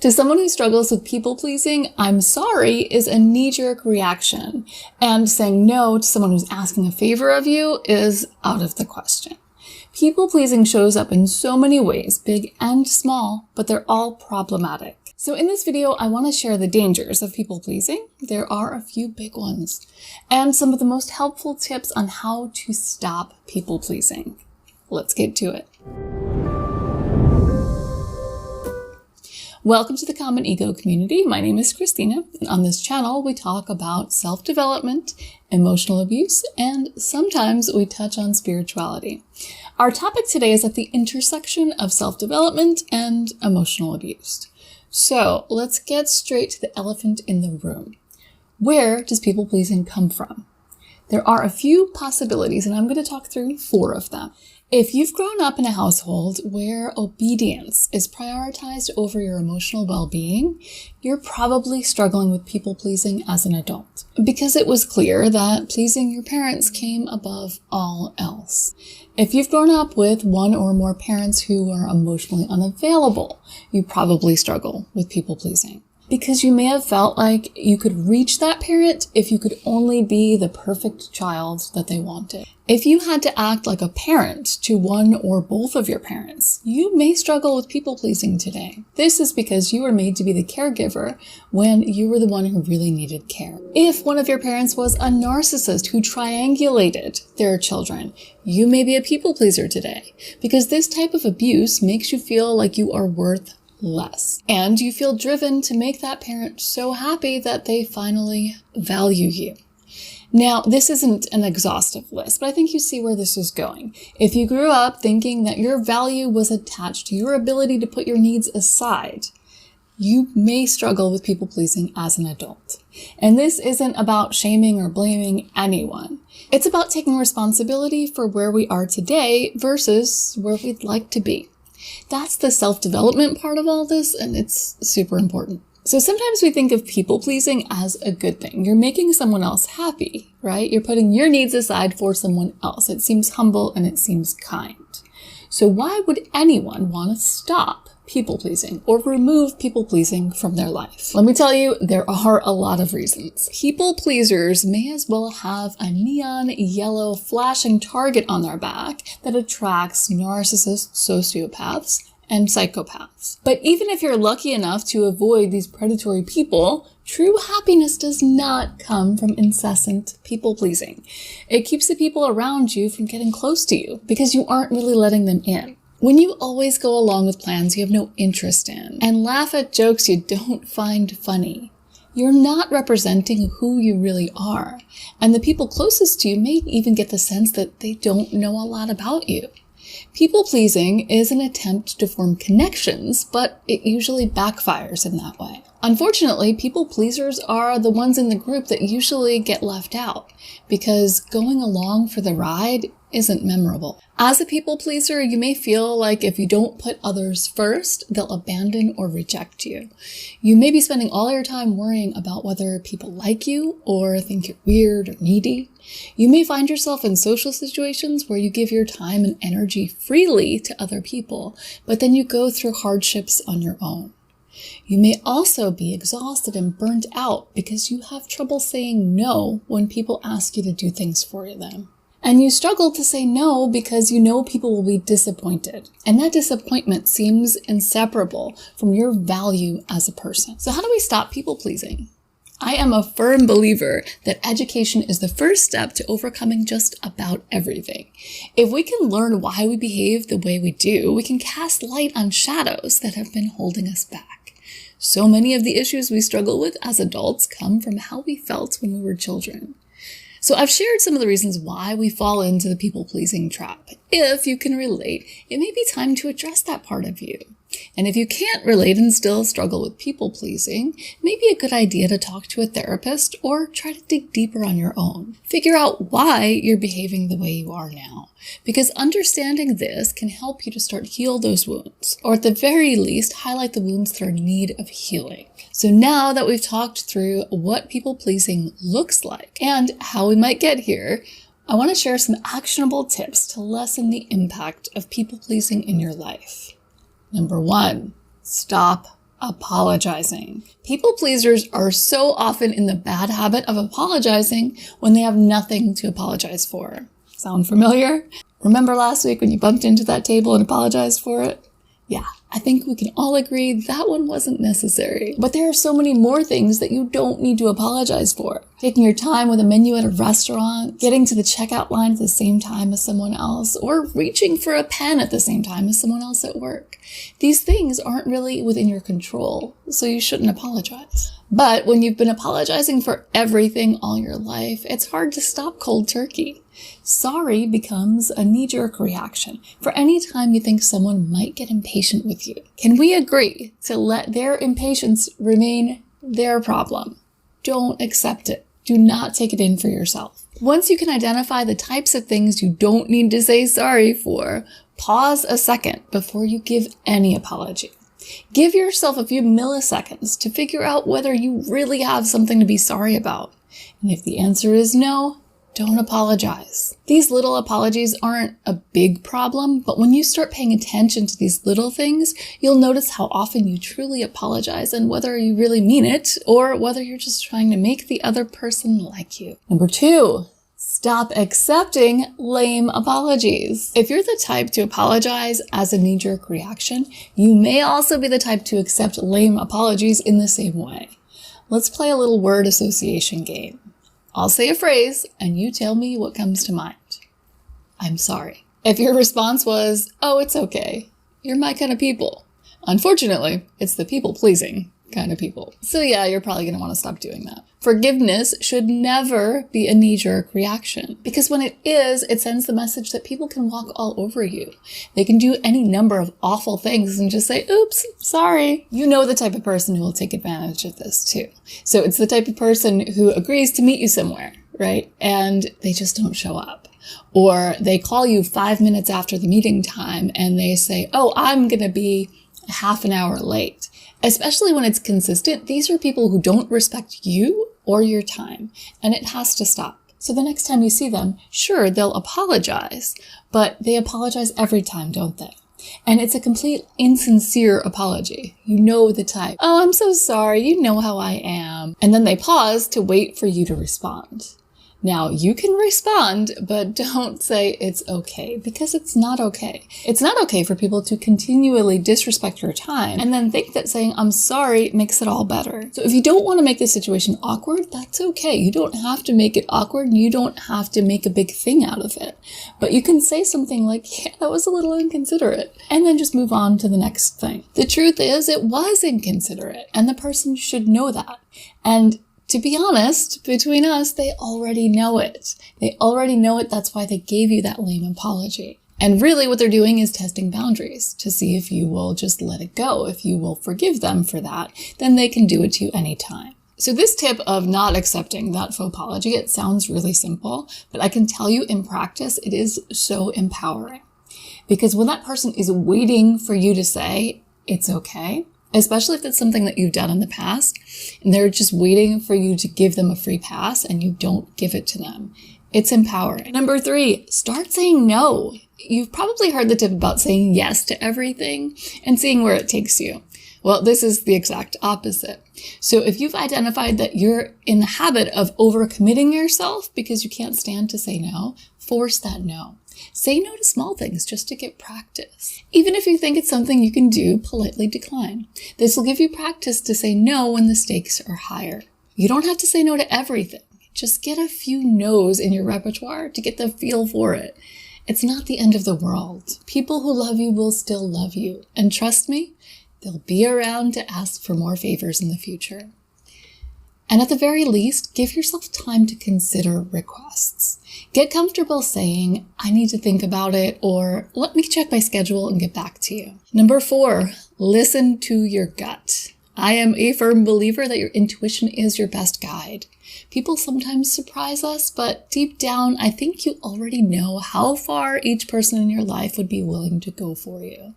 To someone who struggles with people-pleasing, "I'm sorry" is a knee-jerk reaction, and saying no to someone who's asking a favor of you is out of the question. People-pleasing shows up in so many ways, big and small, but they're all problematic. So in this video, I want to share the dangers of people-pleasing. There are a few big ones, and some of the most helpful tips on how to stop people-pleasing. Let's get to it. Welcome to the Common Ego community. My name is Christina, and on this channel, we talk about self-development, emotional abuse, and sometimes we touch on spirituality. Our topic today is at the intersection of self-development and emotional abuse. So let's get straight to the elephant in the room. Where does people-pleasing come from? There are a few possibilities, and I'm going to talk through 4 of them. If you've grown up in a household where obedience is prioritized over your emotional well-being, you're probably struggling with people-pleasing as an adult, because it was clear that pleasing your parents came above all else. If you've grown up with one or more parents who are emotionally unavailable, you probably struggle with people-pleasing, because you may have felt like you could reach that parent if you could only be the perfect child that they wanted. If you had to act like a parent to one or both of your parents, you may struggle with people-pleasing today. This is because you were made to be the caregiver when you were the one who really needed care. If one of your parents was a narcissist who triangulated their children, you may be a people-pleaser today, because this type of abuse makes you feel like you are worth less. And you feel driven to make that parent so happy that they finally value you. Now, this isn't an exhaustive list, but I think you see where this is going. If you grew up thinking that your value was attached to your ability to put your needs aside, you may struggle with people-pleasing as an adult. And this isn't about shaming or blaming anyone. It's about taking responsibility for where we are today versus where we'd like to be. That's the self-development part of all this, and it's super important. So sometimes we think of people-pleasing as a good thing. You're making someone else happy, right? You're putting your needs aside for someone else. It seems humble and it seems kind. So why would anyone want to stop people-pleasing or remove people-pleasing from their life? Let me tell you, there are a lot of reasons. People-pleasers may as well have a neon yellow flashing target on their back that attracts narcissists, sociopaths, and psychopaths. But even if you're lucky enough to avoid these predatory people, true happiness does not come from incessant people-pleasing. It keeps the people around you from getting close to you because you aren't really letting them in. When you always go along with plans you have no interest in and laugh at jokes you don't find funny, you're not representing who you really are. And the people closest to you may even get the sense that they don't know a lot about you. People-pleasing is an attempt to form connections, but it usually backfires in that way. Unfortunately, people-pleasers are the ones in the group that usually get left out, because going along for the ride isn't memorable. As a people-pleaser, you may feel like if you don't put others first, they'll abandon or reject you. You may be spending all your time worrying about whether people like you or think you're weird or needy. You may find yourself in social situations where you give your time and energy freely to other people, but then you go through hardships on your own. You may also be exhausted and burnt out because you have trouble saying no when people ask you to do things for them. And you struggle to say no because you know people will be disappointed. And that disappointment seems inseparable from your value as a person. So how do we stop people-pleasing? I am a firm believer that education is the first step to overcoming just about everything. If we can learn why we behave the way we do, we can cast light on shadows that have been holding us back. So many of the issues we struggle with as adults come from how we felt when we were children. So I've shared some of the reasons why we fall into the people-pleasing trap. If you can relate, it may be time to address that part of you. And if you can't relate and still struggle with people-pleasing, it may be a good idea to talk to a therapist or try to dig deeper on your own. Figure out why you're behaving the way you are now, because understanding this can help you to start heal those wounds, or at the very least, highlight the wounds that are in need of healing. So now that we've talked through what people-pleasing looks like and how we might get here, I want to share some actionable tips to lessen the impact of people-pleasing in your life. Number 1, stop apologizing. People pleasers are so often in the bad habit of apologizing when they have nothing to apologize for. Sound familiar? Remember last week when you bumped into that table and apologized for it? Yeah, I think we can all agree that one wasn't necessary. But there are so many more things that you don't need to apologize for. Taking your time with a menu at a restaurant, getting to the checkout line at the same time as someone else, or reaching for a pen at the same time as someone else at work. These things aren't really within your control, so you shouldn't apologize. But when you've been apologizing for everything all your life, it's hard to stop cold turkey. Sorry becomes a knee-jerk reaction for any time you think someone might get impatient with you. Can we agree to let their impatience remain their problem? Don't accept it. Do not take it in for yourself. Once you can identify the types of things you don't need to say sorry for, pause a second before you give any apology. Give yourself a few milliseconds to figure out whether you really have something to be sorry about. And if the answer is no, don't apologize. These little apologies aren't a big problem, but when you start paying attention to these little things, you'll notice how often you truly apologize and whether you really mean it or whether you're just trying to make the other person like you. Number 2, stop accepting lame apologies. If you're the type to apologize as a knee-jerk reaction, you may also be the type to accept lame apologies in the same way. Let's play a little word association game. I'll say a phrase and you tell me what comes to mind. I'm sorry. If your response was, oh, it's okay, you're my kind of people. Unfortunately, it's the people-pleasing kind of people. So yeah, you're probably going to want to stop doing that. Forgiveness should never be a knee-jerk reaction, because when it is, it sends the message that people can walk all over you. They can do any number of awful things and just say, oops, sorry. You know the type of person who will take advantage of this too. So it's the type of person who agrees to meet you somewhere, right? And they just don't show up. Or they call you 5 minutes after the meeting time and they say, oh, I'm going to be half an hour late. Especially when it's consistent, these are people who don't respect you or your time, and it has to stop. So the next time you see them, sure, they'll apologize, but they apologize every time, don't they? And it's a complete insincere apology. You know the type. Oh, I'm so sorry. You know how I am. And then they pause to wait for you to respond. Now, you can respond, but don't say it's okay, because it's not okay. It's not okay for people to continually disrespect your time and then think that saying, I'm sorry, makes it all better. So if you don't want to make this situation awkward, that's okay. You don't have to make it awkward and you don't have to make a big thing out of it. But you can say something like, yeah, that was a little inconsiderate, and then just move on to the next thing. The truth is, it was inconsiderate, and the person should know that. And to be honest, between us, they already know it. They already know it. That's why they gave you that lame apology. And really what they're doing is testing boundaries to see if you will just let it go. If you will forgive them for that, then they can do it to you anytime. So this tip of not accepting that faux apology, it sounds really simple, but I can tell you in practice, it is so empowering. Because when that person is waiting for you to say, it's okay, especially if it's something that you've done in the past and they're just waiting for you to give them a free pass and you don't give it to them. It's empowering. Number 3, start saying no. You've probably heard the tip about saying yes to everything and seeing where it takes you. Well, this is the exact opposite. So if you've identified that you're in the habit of overcommitting yourself because you can't stand to say no, force that no. Say no to small things just to get practice. Even if you think it's something you can do, politely decline. This will give you practice to say no when the stakes are higher. You don't have to say no to everything. Just get a few no's in your repertoire to get the feel for it. It's not the end of the world. People who love you will still love you. And trust me, they'll be around to ask for more favors in the future. And at the very least, give yourself time to consider requests. Get comfortable saying, I need to think about it, or let me check my schedule and get back to you. Number 4, listen to your gut. I am a firm believer that your intuition is your best guide. People sometimes surprise us, but deep down, I think you already know how far each person in your life would be willing to go for you.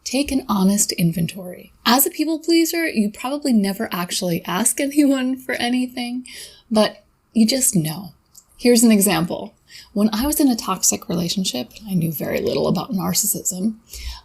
Take an honest inventory. As a people pleaser, you probably never actually ask anyone for anything, but you just know. Here's an example. When I was in a toxic relationship, I knew very little about narcissism.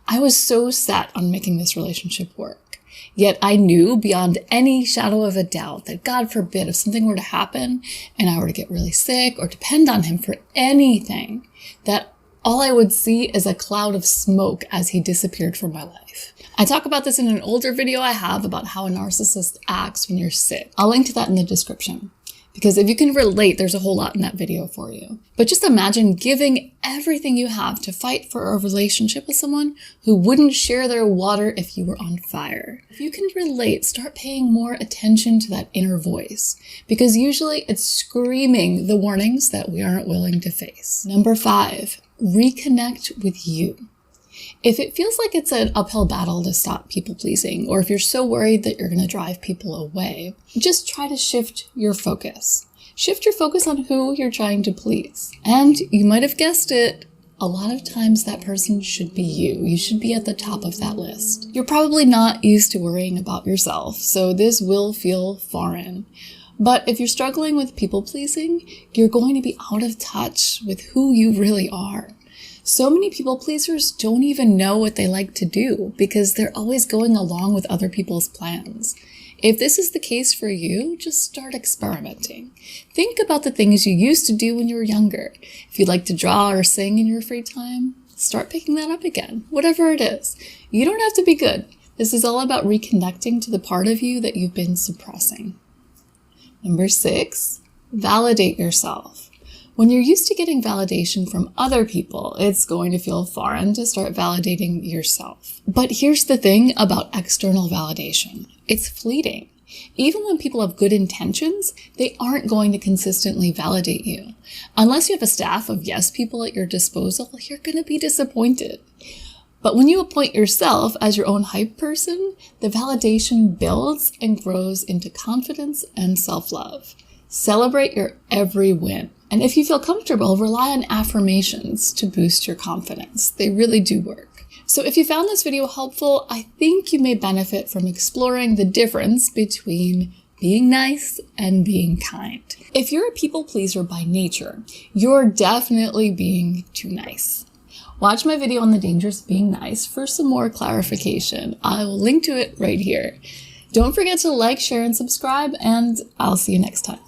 I was so set on making this relationship work. Yet I knew beyond any shadow of a doubt that, God forbid, if something were to happen and I were to get really sick or depend on him for anything, that all I would see is a cloud of smoke as he disappeared from my life. I talk about this in an older video I have about how a narcissist acts when you're sick. I'll link to that in the description, because if you can relate, there's a whole lot in that video for you. But just imagine giving everything you have to fight for a relationship with someone who wouldn't share their water if you were on fire. If you can relate, start paying more attention to that inner voice, because usually it's screaming the warnings that we aren't willing to face. Number 5, reconnect with you. If it feels like it's an uphill battle to stop people pleasing, or if you're so worried that you're going to drive people away, just try to shift your focus. Shift your focus on who you're trying to please. And you might have guessed it, a lot of times that person should be you. You should be at the top of that list. You're probably not used to worrying about yourself, so this will feel foreign. But if you're struggling with people pleasing, you're going to be out of touch with who you really are. So many people pleasers don't even know what they like to do because they're always going along with other people's plans. If this is the case for you, just start experimenting. Think about the things you used to do when you were younger. If you like to draw or sing in your free time, start picking that up again, whatever it is. You don't have to be good. This is all about reconnecting to the part of you that you've been suppressing. Number 6, validate yourself. When you're used to getting validation from other people, it's going to feel foreign to start validating yourself. But here's the thing about external validation. It's fleeting. Even when people have good intentions, they aren't going to consistently validate you. Unless you have a staff of yes people at your disposal, you're going to be disappointed. But when you appoint yourself as your own hype person, the validation builds and grows into confidence and self-love. Celebrate your every win. And if you feel comfortable, rely on affirmations to boost your confidence. They really do work. So if you found this video helpful, I think you may benefit from exploring the difference between being nice and being kind. If you're a people pleaser by nature, you're definitely being too nice. Watch my video on the dangers of being nice for some more clarification. I will link to it right here. Don't forget to like, share, and subscribe, and I'll see you next time.